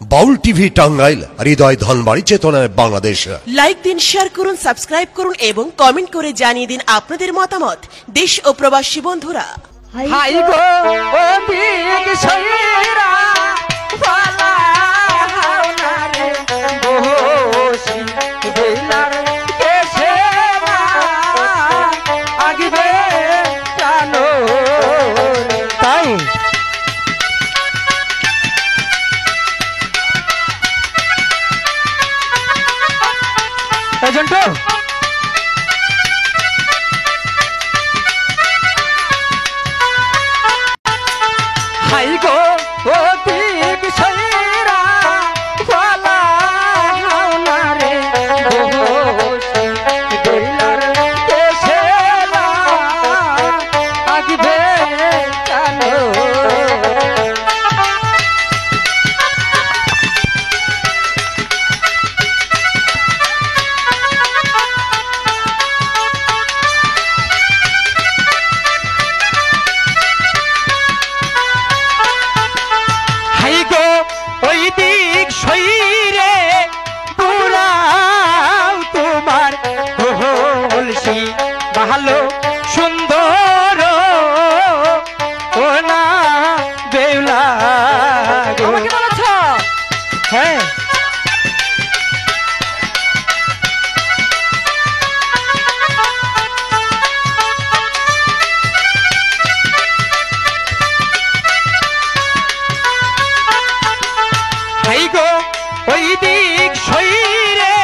বাউল TV Tangail, হৃদয় ধনবাড়ি, চেতনায় Bangladesh. Like দিন, share করুন, সাবস্ক্রাইব করুন এবং কমেন্ট করে জানিয়ে দিন আপনাদের মতামত। দেশ ও প্রবাসী বন্ধুরা, হাই গো ও দিক সইরা ফালা হাওনা রে বসি বেলার কেসে না আগিবে জানো তাই এজেন্ট হাই গো ও দিক সইরা ফালা হাওনা রে বসি বেলার কেসে না আগিবে জানো ওই দিক সইরে পুরাও তোমার হলসি ভালো সুন্দর ও না বেউলা গো আমাকে বলেছ হ্যাঁ হাই গো ওই দিক সইরে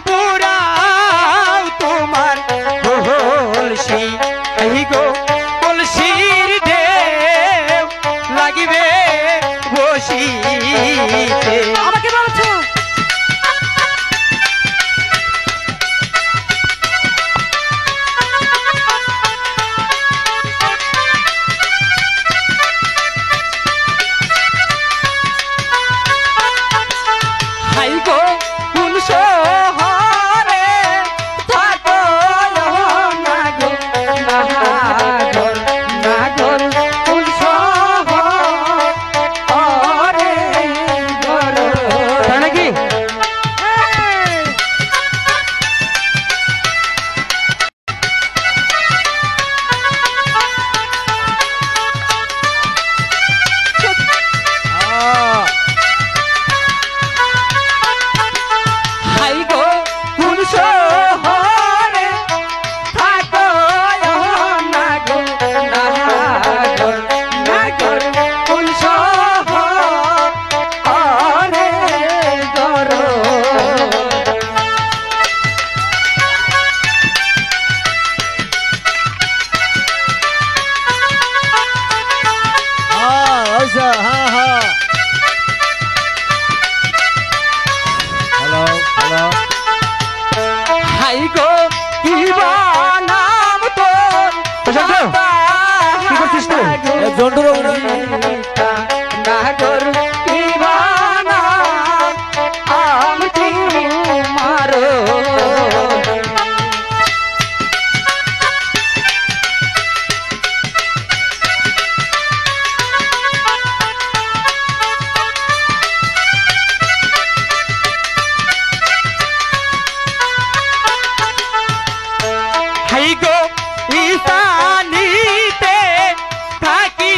পুরাও তোমার হলসি হাই গো কলসির ঢেউ লাগিবে বসিতে আমাকে বলছো হাই গো কোন শহরে থাকো না গো নাগর নাগর কোন শহরে গর তাই নাকি হাই গো কোন শহরে থাকো না গো নাগর নাগর কোন শহরে গর হাই গো কি নাম তোর কি করছিস তুই নাগর কি নাম আম তোমার হাই গো ইসানিতে থাকি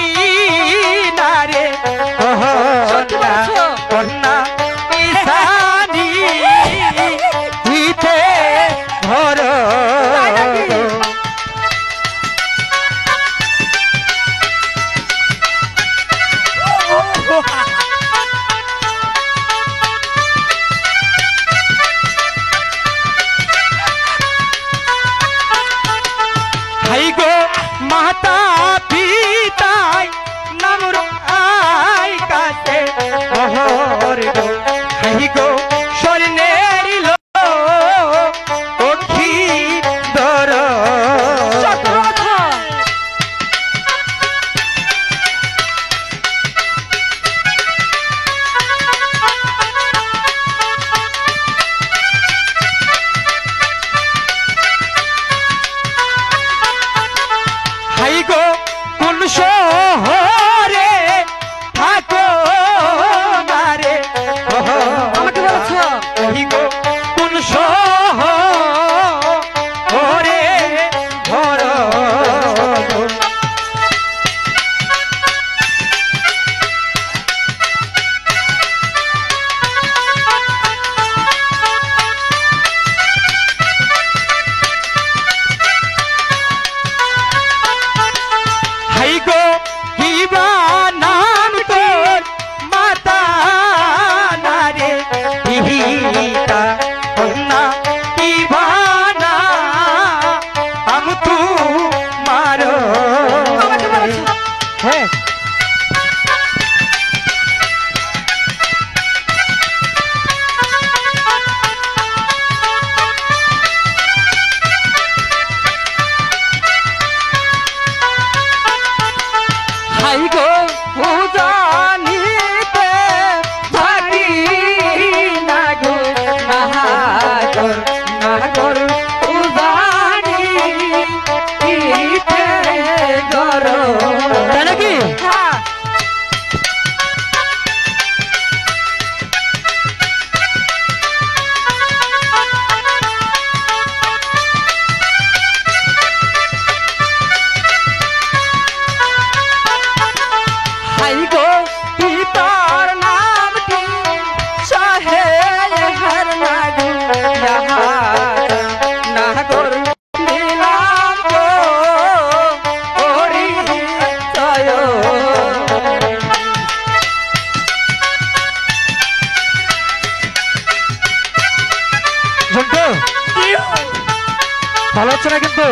ভালো হচ্ছে না কিন্তু।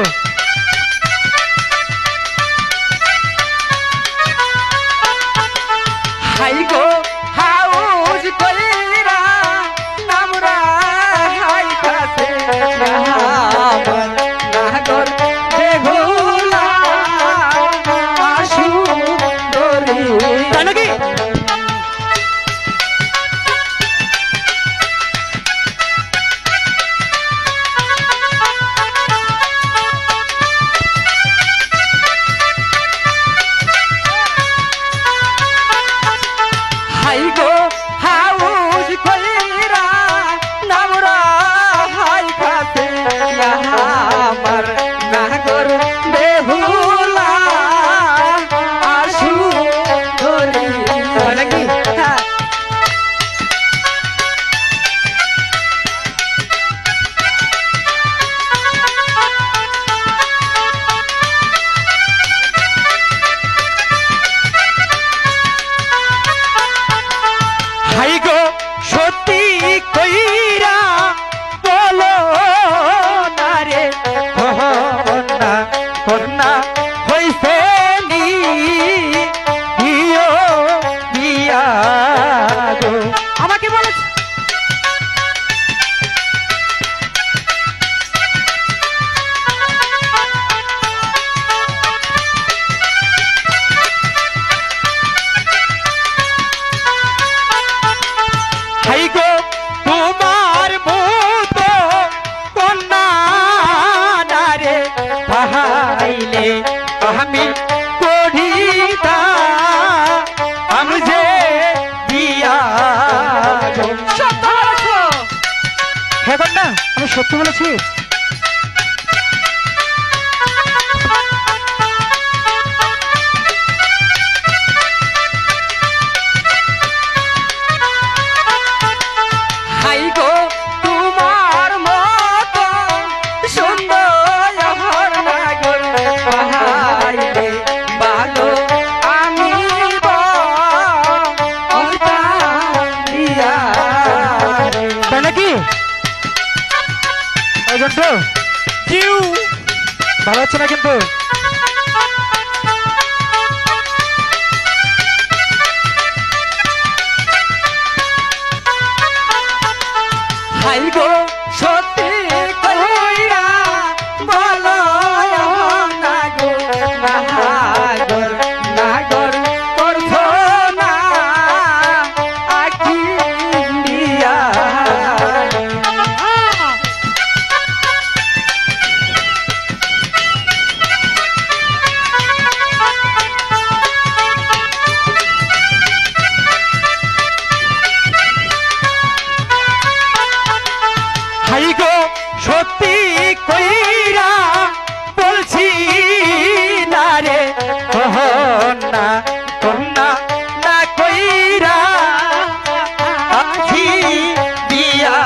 হাই গো হাউজ কইরা নামরা হাই কাছে আমার নাগর বেহুলা সুন্দরী। তাই নাকি? হাই গো হাউজ কইরা নামরা হাই কাছে আমার নাগর বেহুলা সুন্দরী। তাই নাকি? হ্যাঁ। হাই গো সত্যি কইরা বলো না রে কন্যা কন্যা হইছে নি ইয়ো বিয়া গো। আমাকে বলেছে হাই গো তোমার মতো কন্যা না রে পাইলে আমি করিতা আমি যে বিয়া গো। সত্য বলেছো। হ্যাঁ কন্যা আমি সত্য বলেছি। হাই গো তোমার মতো সুন্দর নাগর পাইলে ভালো আমি দিয়া। তাই নাকি? ওই জন্য জিউ ভালো হচ্ছে না কিন্তু। হাই গো সত্যি কইরা বলো নাগর নাগর নাগর করছো না আকি দিয়া। হাই গো সত্যি কইরা বলছি না রে কন্যা কন্যা না কইরা আখি দিয়া।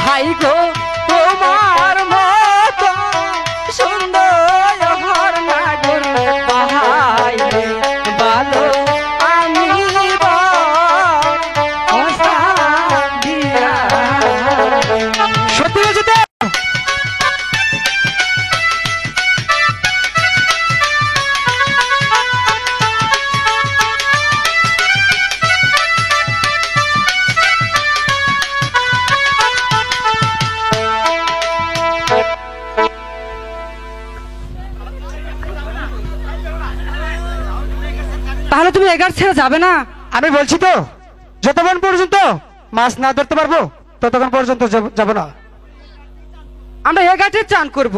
হাই গো তোমার মতো সুন্দর নাগর পাইলে ভালো আমি দিয়া। সত্যি বলছি তো। তাহলে তুমি এগার ছেড়ে যাবে না? আমি বলছি তো যতক্ষণ পর্যন্ত মাছ না ধরতে পারবো ততক্ষণ পর্যন্ত যাব না। আমরা এগাটে চান করব।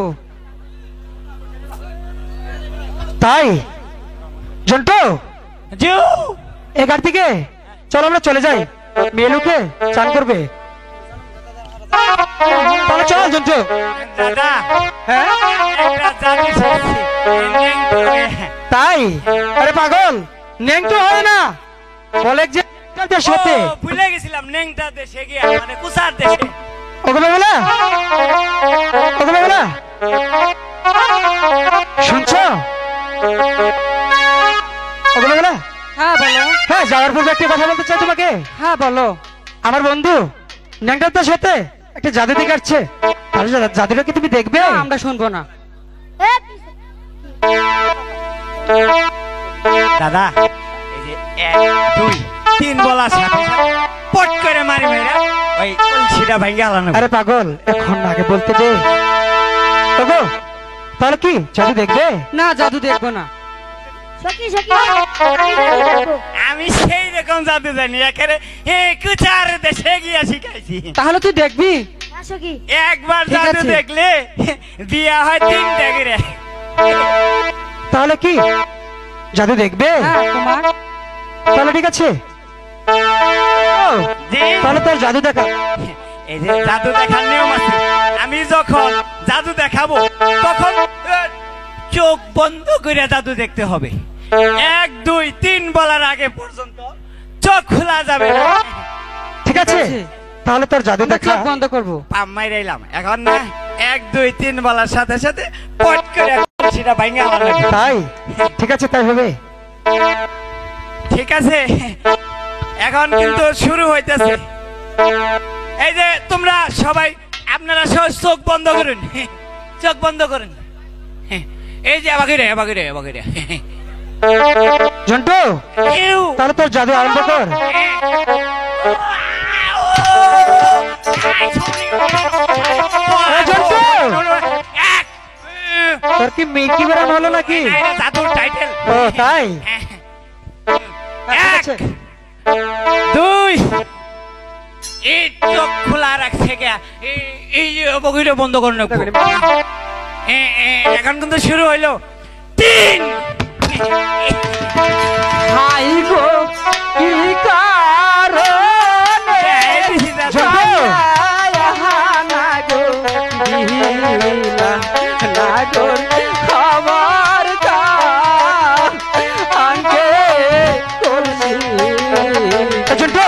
তাই জন্টু এগার থেকে চলো আমরা চলে যাই, মেলুকে চান করবে। তাহলে চল জন্টু। দাদা হ্যাঁ একটা জানি শুনছি নেং ধরে। তাই? আরে পাগল, নেং তো হয় না, বলে যে দেশ হতে। ও, ভুলে গেছিলাম নেংটা দেশে গিয়া মানে কুসার দেশে। ওকে বেলা, ওকে বেলা, শুনছো? ওকে বেলা, হ্যাঁ বলো। হ্যাঁ যাওয়ার পূর্বে একটা কথা বলতে চাই তোমাকে। হ্যাঁ বলো। আমার বন্ধু ন্যাংটার সাথে একটা জাদু দেখাচ্ছে, তাহলে জাদুটা কি তুমি দেখবে? না, আমরা শুনবো না। দাদা এই যে 1 2 3 বলার সাথে সাথে পট করে মারি মেরে ওই কলসিটা ভাঙে আলানো। আরে পাগল, এখন আগে বলতে দে। ওগো, তাহলে কি জাদু দেখবে? না, জাদু দেখবো না। সখী সখী আমি জাদু দেখবো। আমি সেই রকম জাদু জানি, একেবারে কুচার দেশে গিয়া শিখাইছি। তাহলে তুই দেখবি? না সখী, একবার ঠিক জাদু আছে। দেখলে বিয়া হয় 3টা করে। তাহলে কি জাদু দেখবে? হ্যাঁ কুমার। তাহলে ঠিক আছে। ও, জি। তাহলে তোর জাদু দেখা। এই যে জাদু দেখার নিয়ম আছে, আমি যখন জাদু দেখাবো তখন চোখ বন্ধ করে জাদু দেখতে হবে। 1 2 3 বলার আগে পর্যন্ত চোখ খোলা যাবে না। ঠিক আছে, তাহলে তোর জাদু আমরা দেখা। চোখ বন্ধ করবো। পাম মাইরাইলাম এখন না, 1 2 3 বলার সাথে সাথে পট করে সেটা ভাঙে আলাদা। তাই? ঠিক আছে, তাই হবে। ঠিক আছে, এখন কিন্তু শুরু হইতেছে। এই যে তোমরা সবাই আপনারা সবাই চোখ বন্ধ করুন, চোখ বন্ধ করুন। এই যে আবাগিরে আবাগিরে আবাগিরে জন্টু, তাহলে তোর জাদু আরম্ভ কর। তোর কি মিল্কি বেরান হলো নাকি? জাদুর টাইটেল। ও তাই? ঠিক 1 আছে। 2 এই চোখ খোলা রাখছে কে? এই যে বগিটা বন্ধ করুন। এখন কিন্তু শুরু হইলো। 3 হাই গো কি কারণে না গো দিলা না গো খবর কা আনকে কলসি। জন্টু,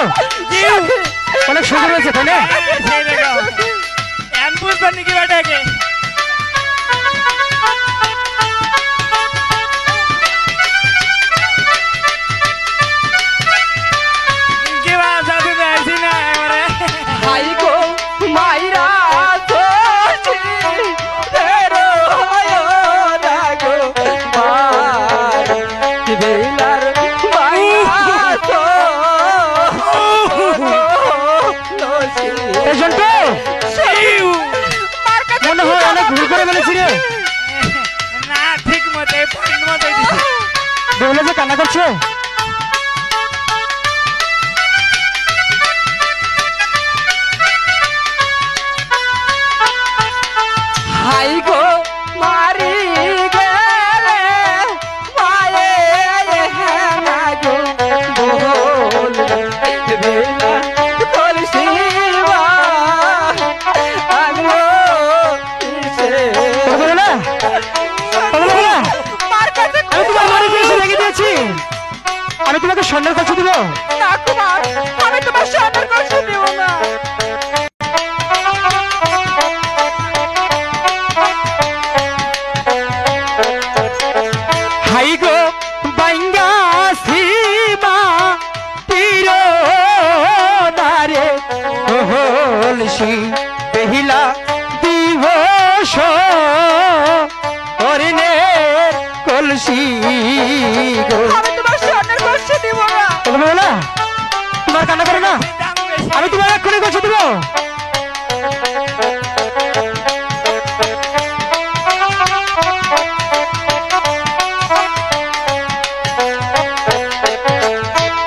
অনেক সুন্দর হয়েছে তাই না? কি বেটাকে কি বা জাদু দেখাইছি না এবারে। হাই গো মাইরা তোছি তেরো না গো মার বেলার মাইরা তো এই জন্টু, মনে হয় অনেক ভুল করে ফেলেছি রে। না ঠিক মতো পয়েন্ট মতো দিছি। বেহুলা যে কান্না করছে। হাই গো মারি গেলে মায়ে না গো বল বেলা কলসি আগো বেহুলা, বেহুলা, মার কাছে আমি তোমার বাড়ি এসে রেখে দিয়েছি। আমি তোমাকে স্বর্ণের কষ্ট দিব। না কুমার, আমি তোমার স্বর্ণের কষ্ট দেব না। হাই গো বাইঙ্গা সীমা তীর দারে হলসি বেহিলা দিবস অরিনে কলসি গো। আমি তোমার স্বর্ণের কষ্ট দেব না। বেহুলা, তোমার কান্না করে না, আমি তোমার এক্ষুনি কষ্ট দিব।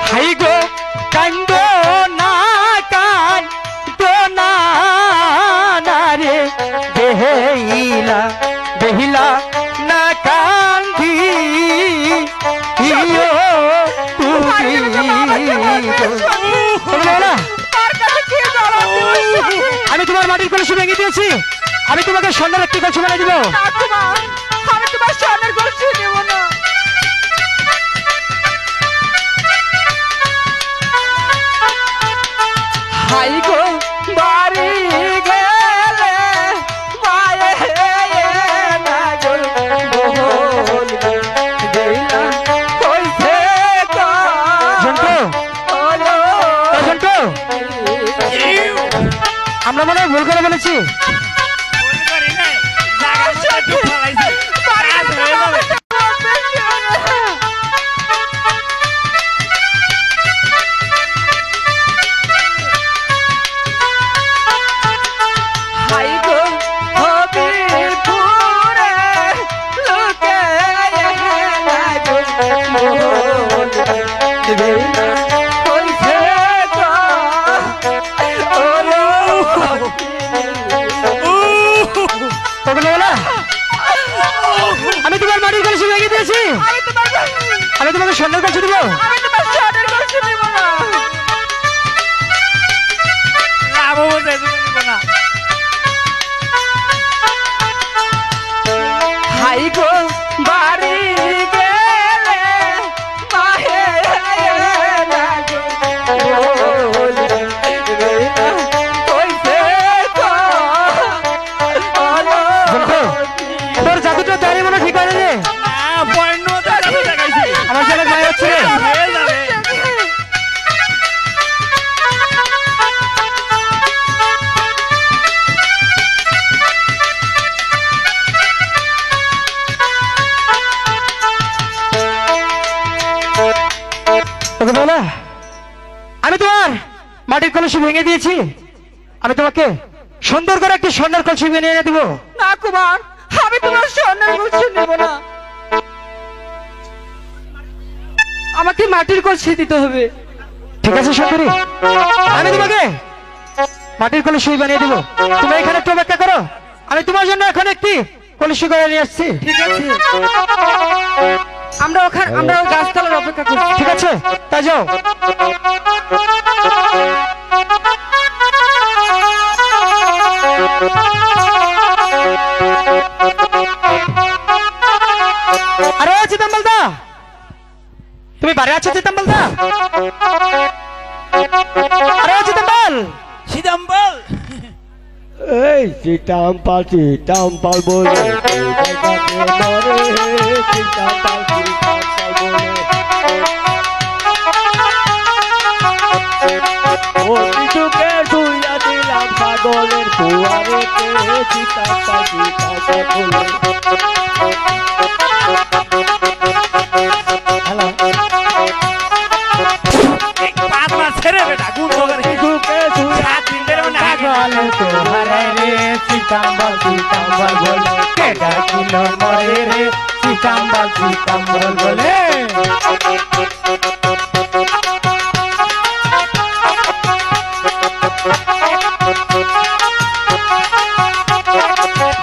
হাই গো কান্দ না কান্দ না রে বেহিলা বেহিলা না কান্দি ইয়ো তুমি গো। বেহুলা, আমি তোমার মাটির কলসি ভেঙে দিয়েছি, আমি তোমাকে স্বর্ণের একটি কলসি বানিয়ে দিব। আমি তোমার স্বর্ণের কষ্ট দেব না। হাই গো বাড়ি গে আমরা মনে হয় ভুল করে বলেছি। ভুল করি নাই, জায়গাটা একটু ফলাইছি, কাজ হয়ে যাবে। হাই গো হবিপুরে লোকে লাগো মোহন রে কইছে গো ওলো তখন বলা আমি তোমার মাটির কলসি ভেঙে দিয়েছি, আমি তোমাকে স্বর্ণের কলসি দেবো। আমি তোমার স্বর্ণের কলসি নিব না। লাভ বোঝে তুমি নিব না। হাই গো বাড়ি গেলে মাহে লাগো মোহন রে কইছে গো ওলো তোর জাদুটা তারই মনে ঠিক হয় না রে। পয়েন্ট মতো জাদু দেখাইছি, আমার ছেলে মায়ের হচ্ছে রে। হয়ে যাবে। তোকে বলা আমি তোমার মাটির কলসি ভেঙে দিয়েছি, আমি তোমাকে সুন্দর করে একটি স্বর্ণের কলসি ভেঙে এনে দেবো। না কুমার, আমি তোমার স্বর্ণের কলসি নেব না, আমাকে মাটির কলসি দিতে হবে। ঠিক আছে সুন্দরী, আমি তোমাকে মাটির কলসি বানিয়ে দেবো। তুমি এখানে একটু অপেক্ষা করো, আমি তোমার জন্য এখন একটি কলসি করে নিয়ে আসছি। ঠিক আছে, আমরা ওই গাছতলার অপেক্ষা করছি। ঠিক আছে, তা যাও। আরে চিতাম্বল দা, তুমি বাড়ি আছো চিতাম্বল দা? আরে চিতাম্বল, সিদাম্বল এই চিটাম্পাল বলে চিটাম্পাল বলে ও কিছুকে ধুইয়া দিলাম পাগলের দুয়ারেতে চিটাম্পাল বলে। পাতলা ছেড়ে বেটা গুণ করে কিছুকে ধুইয়া 7 দিন ধরে না পাগলের তোহারে রে চিটাম্পাল বলে কে ডাকিল মরে রে চিটাম্পাল বলে।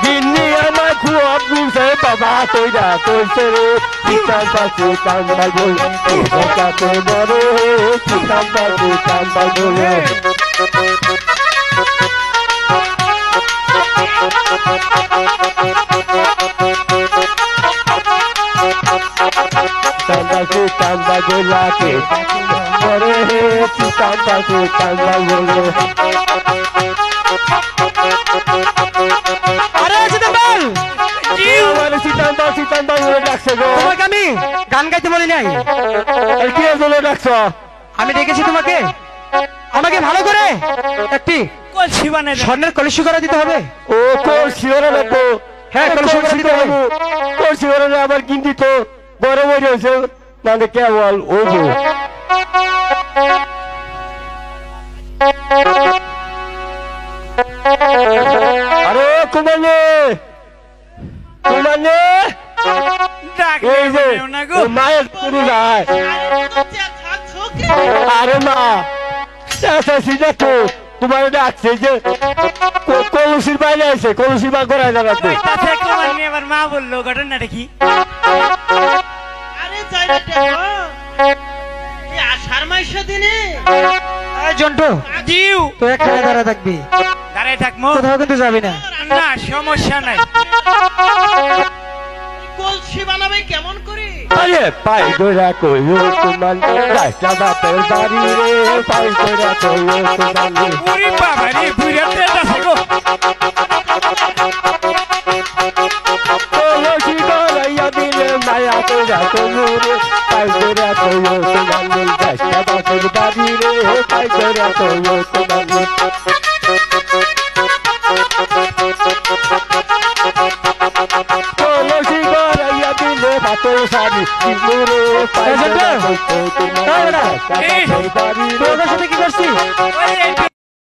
গিন্নি আমার খুব গুছে বাবা তোরা কইছে রে চিটাম্পাল বলে কাছে বড় চিটাম্পাল বলে। চিটাম্পাল গোলাকে বড় চিটাম্পাল বলে। আরে চিতাম্বল, চিটাম্পাল বলে ডাকছে গো। তোমাকে আমি গান গাইতে বলি নাই, কি বলে ডাকছ? আমি ডেকেছি তোমাকে আমাকে ভালো করে একটি কলসি বানাই দে। স্বর্ণের কলসি করে দিতে হবে। ও তোর শিওরে লাগবো। হ্যাঁ, কলসি করে দিতে হবে। তোর শিওরে আবার কিনতি তো বড় বড় হয়েছে মানে কেবল ও গো। আরে কুমানে ডাক এই যে দেও না গো। মায়ের পুরু যায়। আরে মা সিধা তো তোমার ডাকছে যে কলসির বাইরে আছে, কলসি বা করায় না রাখবে। তাতে কুমার নিয়ে আবার মা বললো, ঘটনাটা কি? আরে যাই না দেখো এই আষাঢ় মাসে দিনে এই জন্টু, জিউ তুই এখানে দাঁড়া থাকবি, দাঁড়াই থাকমো কোথাও কিন্তু যাবি না। না, সমস্যা নাই। কলসি বানাবে কেমন করে? আরে পাই গোরা কইও তোমার রাস্তা বাপের বাড়ি রে, পাই গোরা কইও তোমার ওরে বাবা রে, বুড়াতে আছে গো। কলসি গড়াইয়া দিলে মায়া তোরা কইরে, পাই গোরা কইও তোমার রাস্তা বাপের বাড়ি রে, পাই গোরা কইও তোমার। কলসি গড়াইয়া দিলে পাতল শাড়ি সিঁদুরে এই জন্টু, এই বেটা, বাড়ি তোর ওদের সাথে কি করছি? ওই